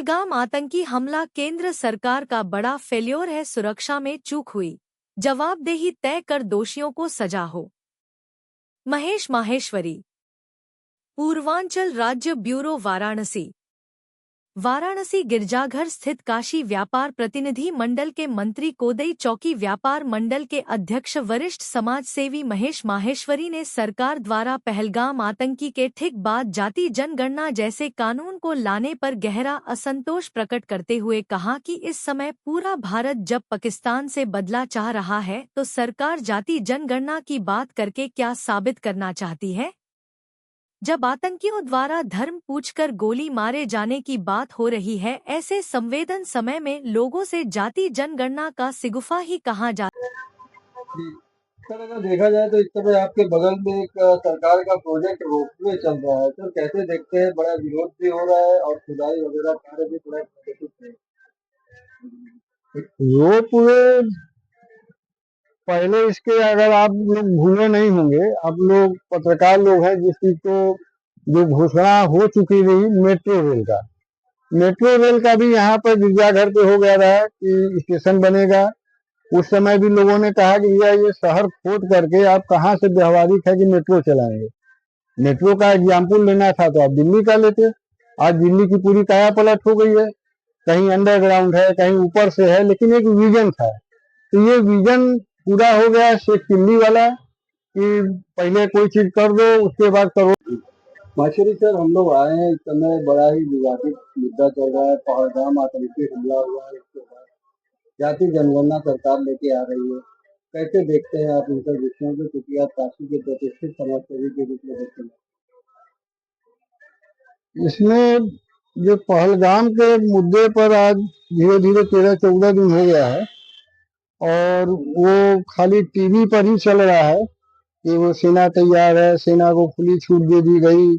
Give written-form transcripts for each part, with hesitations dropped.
पहलगाम आतंकी हमला केंद्र सरकार का बड़ा फेल्योर है। सुरक्षा में चूक हुई, जवाबदेही तय कर दोषियों को सजा हो। महेश माहेश्वरी, पूर्वांचल राज्य ब्यूरो, वाराणसी। वाराणसी गिरजाघर स्थित काशी व्यापार प्रतिनिधि मंडल के मंत्री कोदई चौकी व्यापार मंडल के अध्यक्ष वरिष्ठ समाजसेवी महेश माहेश्वरी ने सरकार द्वारा पहलगाम आतंकी के ठीक बाद जाति जनगणना जैसे कानून को लाने पर गहरा असंतोष प्रकट करते हुए कहा कि इस समय पूरा भारत जब पाकिस्तान से बदला चाह रहा है तो सरकार जाति जनगणना की बात करके क्या साबित करना चाहती है। जब आतंकियों द्वारा धर्म पूछकर गोली मारे जाने की बात हो रही है, ऐसे संवेदन समय में लोगों से जाति जनगणना का सिगुफा ही कहा जाता है। सर, अगर देखा जाए तो इस समय आपके बगल में एक सरकार का प्रोजेक्ट रोपवे चल रहा है, सर कैसे देखते हैं? बड़ा विरोध भी हो रहा है और खुदाई वगैरह कार्य भी थोड़ा प्रगति है। रोपवे पहले इसके अगर आप लोग भूले नहीं होंगे, आप लोग पत्रकार लोग हैं, जिस चीज को जो घोषणा हो चुकी थी मेट्रो रेल का भी यहाँ पर गिरजाघर पे हो गया रहा कि स्टेशन बनेगा। उस समय भी लोगों ने कहा कि भैया ये शहर खोद करके आप कहाँ से व्यवहारिक है कि मेट्रो चलाएंगे। मेट्रो का एग्जाम्पल लेना था तो आप दिल्ली का लेते। आज दिल्ली की पूरी काया पलट हो गई है, कहीं अंडरग्राउंड है, कहीं ऊपर से है, लेकिन एक विजन था। तो ये विजन पूरा हो गया शेख चिल्ली वाला कि पहले कोई चीज कर दो उसके बाद करो। माहेश्वरी सर, हम लोग आए हैं, इस समय बड़ा ही विवादित मुद्दा चल रहा है, पहलगाम आतंकी हमला हुआ है, इसके बाद जाति जनगणना सरकार लेके आ रही है, कैसे देखते हैं आप इन सब विषयों को, क्योंकि आप काशी के प्रतिष्ठित समाजसेवी के रूप में देखते हैं? इसमें जो पहलगाम के मुद्दे पर आज धीरे धीरे 13-14 दिन हो गया है और वो खाली टीवी पर ही चल रहा है कि वो सेना तैयार है, सेना को खुली छूट दे दी गई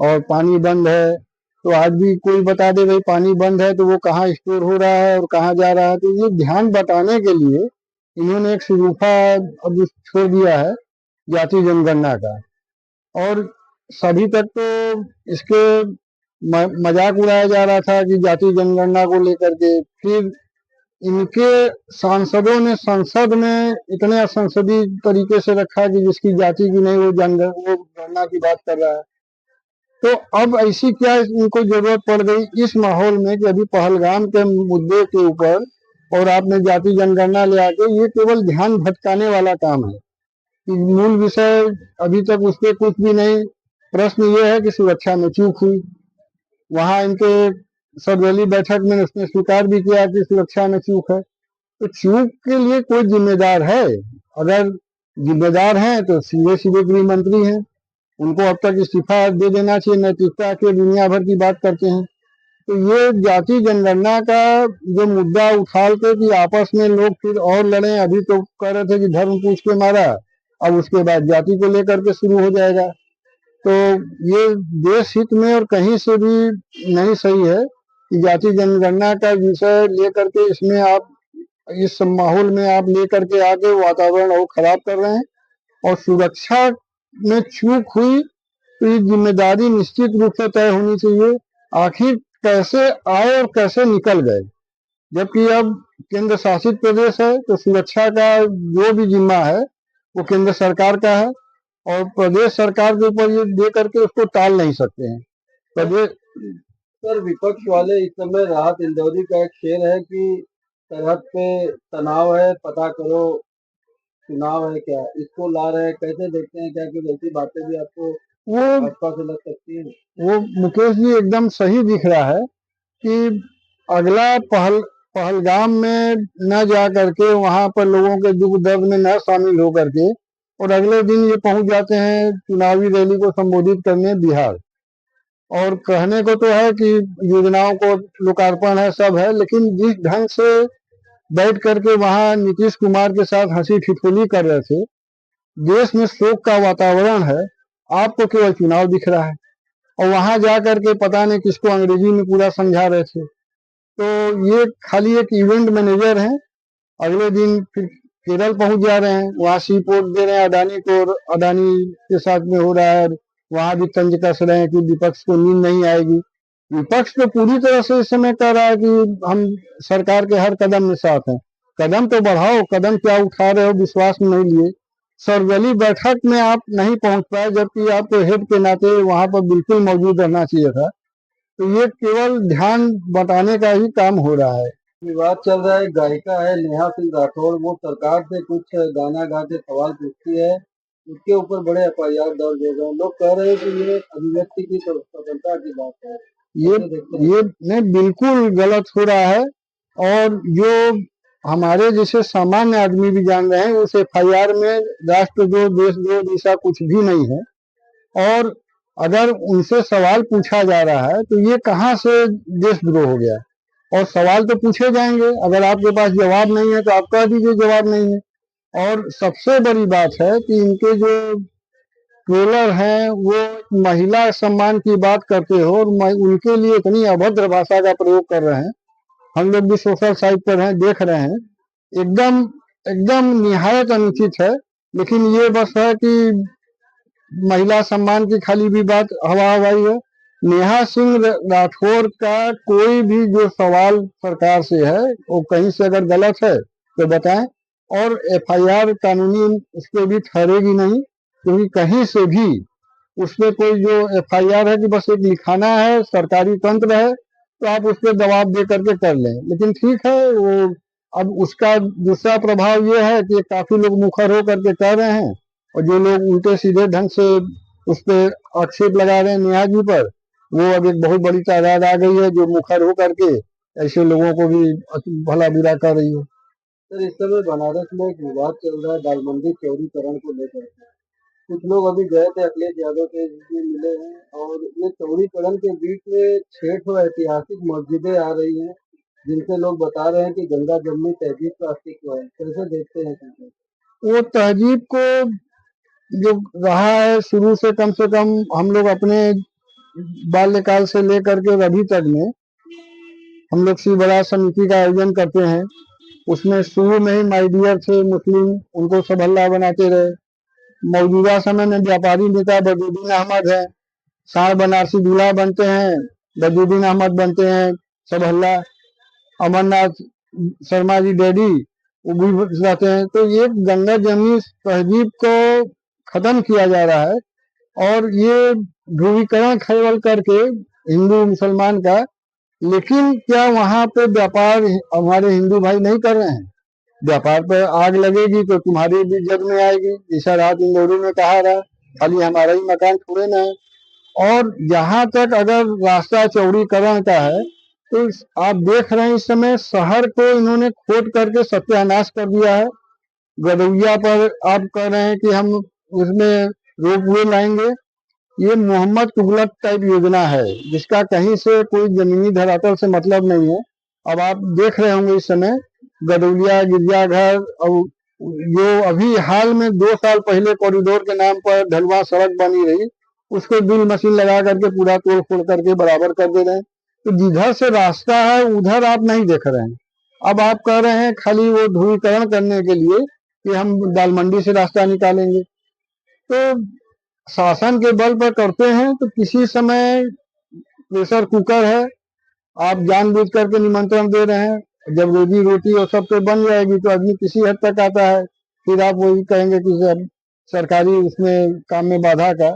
और पानी बंद है। तो आज भी कोई बता दे भाई पानी बंद है तो वो कहाँ स्टोर हो रहा है और कहाँ जा रहा है। तो ये ध्यान बटाने के लिए इन्होंने एक सिगुफा अब छोड़ दिया है जाति जनगणना का, और सभी तक तो इसके मजाक उड़ाया जा रहा था कि जाति जनगणना को लेकर के। फिर इनके सांसदों ने संसद में इतने असंसदीय तरीके से रखा कि जिसकी जाति की नहीं वो गणना की बात कर रहा है। तो अब ऐसी क्या इनको जरूरत पड़ गई इस माहौल में कि अभी पहलगाम के मुद्दे के ऊपर और आपने जाति जनगणना ले आके, ये केवल ध्यान भटकाने वाला काम है कि मूल विषय अभी तक उस पर कुछ भी नहीं। प्रश्न ये है कि सुरक्षा में चूक हुई। वहां इनके सर्वदलीय बैठक में उसने स्वीकार भी किया कि सुरक्षा में चूक है। तो चूक के लिए कोई जिम्मेदार है? अगर जिम्मेदार हैं तो सीधे सीधे गृह मंत्री हैं, उनको अब तक इस्तीफा दे देना चाहिए। नैतिकता के दुनिया भर की बात करते हैं। तो ये जाति जनगणना का जो मुद्दा उछाल के कि आपस में लोग फिर और लड़े, अभी तो कह रहे थे कि धर्म पूछ के मारा, अब उसके बाद जाति को लेकर के शुरू हो जाएगा। तो ये देश हित में और कहीं से भी नहीं सही है कि जाति जनगणना का विषय लेकर के इसमें आप इस माहौल में आप लेकर के आके वातावरण और खराब कर रहे हैं। और सुरक्षा में चूक हुई तो ये जिम्मेदारी निश्चित रूप से तय होनी चाहिए। आखिर कैसे आए और कैसे निकल गए, जबकि अब केंद्र शासित प्रदेश है तो सुरक्षा का जो भी जिम्मा है वो केंद्र सरकार का है और प्रदेश सरकार के ऊपर ये दे करके उसको टाल नहीं सकते हैं प्रदेश। सर, विपक्ष वाले इस समय राहत इंदौरी का एक शेर है कि सरहद पे तनाव है, पता करो चुनाव है क्या, इसको ला रहे हैं, कैसे देखते हैं? क्या कुछ ऐसी बातें भी आपको भाजपा से लग सकती है? वो मुकेश जी एकदम सही दिख रहा है कि अगला पहलगाम में न जा करके वहां पर लोगों के दुख दर्द में न शामिल हो करके और अगले दिन ये पहुंच जाते हैं चुनावी रैली को संबोधित करने बिहार। और कहने को तो है कि योजनाओं को लोकार्पण है, सब है, लेकिन जिस ढंग से बैठ करके वहां नीतीश कुमार के साथ हंसी ठिठोली कर रहे थे, देश में शोक का वातावरण है, आपको केवल चुनाव दिख रहा है और वहां जा करके पता नहीं किसको अंग्रेजी में पूरा समझा रहे थे। तो ये खाली एक इवेंट मैनेजर हैं। अगले दिन फिर केरल पहुंच जा रहे हैं, वहां सी पोर्ट दे रहे हैं अडानी को, और अडानी के साथ में हो रहा है। वहां भी तंज कस रहे हैं कि विपक्ष को नींद नहीं आएगी, विपक्ष तो पूरी तरह से इस समय कह रहा है कि हम सरकार के हर कदम में साथ हैं। कदम तो बढ़ाओ, कदम क्या उठा रहे हो, विश्वास में नहीं लिए। सर्वदलीय बैठक में आप नहीं पहुंच पाए, जबकि आपको हेड के नाते वहां पर बिल्कुल मौजूद रहना चाहिए था। तो ये केवल ध्यान बटाने का ही काम हो रहा है। विवाद चल रहा है, गायिका है नेहा सिंह राठौर, वो सरकार से कुछ गाना गा के सवाल पूछती है, उसके ऊपर बड़े एफआईआर दर्ज हो गए। लोग कह रहे हैं कि ये अभिव्यक्ति की स्वतंत्रता की बात है। ये कैसे देखते हैं? ये नहीं, बिल्कुल गलत हो रहा है। और जो हमारे जैसे सामान्य आदमी भी जान रहे हैं, उस एफआईआर में राष्ट्रद्रोह, देशद्रोह ऐसा कुछ भी नहीं है। और अगर उनसे सवाल पूछा जा रहा है तो ये कहाँ से देशद्रोह हो गया। और सवाल तो पूछे जाएंगे, अगर आपके पास जवाब नहीं है तो आप कह दीजिए जवाब नहीं है। और सबसे बड़ी बात है कि इनके जो ट्रोलर हैं वो महिला सम्मान की बात करते हो और उनके लिए इतनी अभद्र भाषा का प्रयोग कर रहे हैं। हम लोग भी सोशल साइट पर हैं, देख रहे हैं, एकदम एकदम निहायत अनुचित है। लेकिन ये बस है कि महिला सम्मान की खाली भी बात हवा हवाई है। नेहा सिंह राठौर का कोई भी जो सवाल सरकार से है वो कहीं से अगर गलत है तो बताएं, और एफआईआर कानूनी उस पर भी ठहरेगी नहीं, क्योंकि कहीं से भी उसमें कोई जो एफआईआर है कि बस एक लिखाना है, सरकारी तंत्र है तो आप उस पर दबाव दे करके कर लें। लेकिन ठीक है, वो अब उसका दूसरा प्रभाव ये है कि काफी लोग मुखर होकर के कह रहे हैं, और जो लोग उल्टे सीधे ढंग से उस पर आक्षेप लगा रहे हैं नेहा जी पर, वो अब एक बहुत बड़ी तादाद आ गई है जो मुखर होकर के ऐसे लोगों को भी भला बुरा कर रही है। सर, इस समय बनारस में एक विवाद चल रहा है दाल मंडी चौड़ीकरण को लेकर के। कुछ लोग अभी गए थे, अखिलेश यादव से भी मिले हैं, और ये चौड़ीकरण के बीच में 6 ऐतिहासिक मस्जिदें आ रही हैं, जिनसे लोग बता रहे हैं कि गंगा जमुनी तहजीब का अस्तित्व है। कैसे देखते हैं चीजें? वो तहजीब को जो रहा है शुरू से कम हम लोग अपने बाल्यकाल से लेकर के अभी तक में हम लोग शिव बरात समिति का आयोजन करते हैं। उसमें शुरू में ही माई डियर थे मुस्लिम, उनको सब हल्ला बनाते रहे। मौजूदा समय में व्यापारी नेता बदरुद्दीन अहमद है, साड़ बनारसी दूल्हा बनते हैं, बदरुद्दीन अहमद बनते हैं, सब हल्ला। अमरनाथ शर्मा जी डैडी वो भी रहते हैं। तो ये गंगा जमुनी तहजीब को खत्म किया जा रहा है, और ये ध्रुवीकरण केवल करके हिंदू मुसलमान का। लेकिन क्या वहां पे व्यापार हमारे हिंदू भाई नहीं कर रहे हैं? व्यापार पर आग लगेगी तो तुम्हारी भी जग में आएगी। जैसा रात इंदौरी में कहा रहा, खाली हमारा ही मकान थोड़े ना है। और जहां तक अगर रास्ता चौड़ीकरण का है, तो आप देख रहे हैं इस समय शहर को इन्होंने खोद करके सत्यानाश कर दिया है। गदौलिया पर आप कह रहे हैं कि हम उसमें रोपवे लाएंगे। ये मोहम्मद तुगलक टाइप योजना है, जिसका कहीं से कोई जमीनी धरातल से मतलब नहीं है। अब आप देख रहे होंगे इस समय गदौलिया गिरजाघर, और जो अभी हाल में 2 साल पहले कॉरिडोर के नाम पर ढलवा सड़क बनी रही, उसको ड्रिल मशीन लगा करके पूरा तोड़ फोड़ करके बराबर कर दे रहे हैं। तो जिधर से रास्ता है उधर आप नहीं देख रहे हैं। अब आप कह रहे हैं खाली वो ध्रुवीकरण करने के लिए कि हम दाल मंडी से रास्ता निकालेंगे। तो शासन के बल पर करते हैं तो किसी समय प्रेशर कुकर है, आप जानबूझ करके निमंत्रण दे रहे हैं। जब रोजी रोटी और सब पे बन जाएगी तो आदमी किसी हद तक आता है, फिर आप वही कहेंगे कि सरकारी उसमें काम में बाधा का।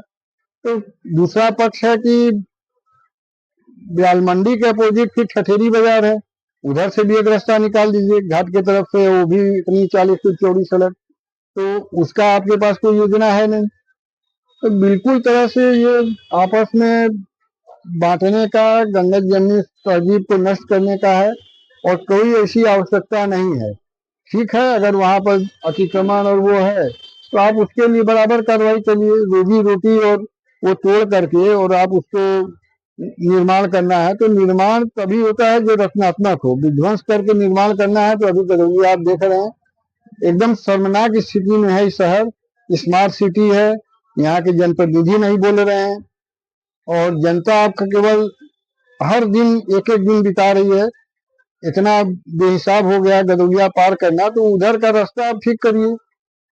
तो दूसरा पक्ष है कि दाल मंडी के अपोजिट फिर ठठेरी बाजार है, उधर से भी एक रास्ता निकाल दीजिए घाट की तरफ से, वो भी इतनी 40 फीट चौड़ी सड़क, तो उसका आपके पास कोई योजना है नहीं। तो बिल्कुल तरह से ये आपस में बांटने का, गंगा जमुनी तहजीब को नष्ट करने का है, और कोई ऐसी आवश्यकता नहीं है। ठीक है, अगर वहां पर अतिक्रमण और वो है तो आप उसके लिए बराबर कार्रवाई करिए। रोजी रोटी और वो तोड़ करके और आप उसको निर्माण करना है तो निर्माण तभी होता है जो रचनात्मक हो। विध्वंस करके निर्माण करना है तो अभी गदौलिया आप देख रहे हैं एकदम शर्मनाक स्थिति में है। शहर स्मार्ट सिटी है, यहाँ के जनप्रतिनिधि नहीं बोल रहे हैं, और जनता आपका केवल हर दिन एक एक दिन बिता रही है। इतना बेहिसाब हो गया गदौलिया पार करना, तो उधर का रास्ता आप ठीक करिए।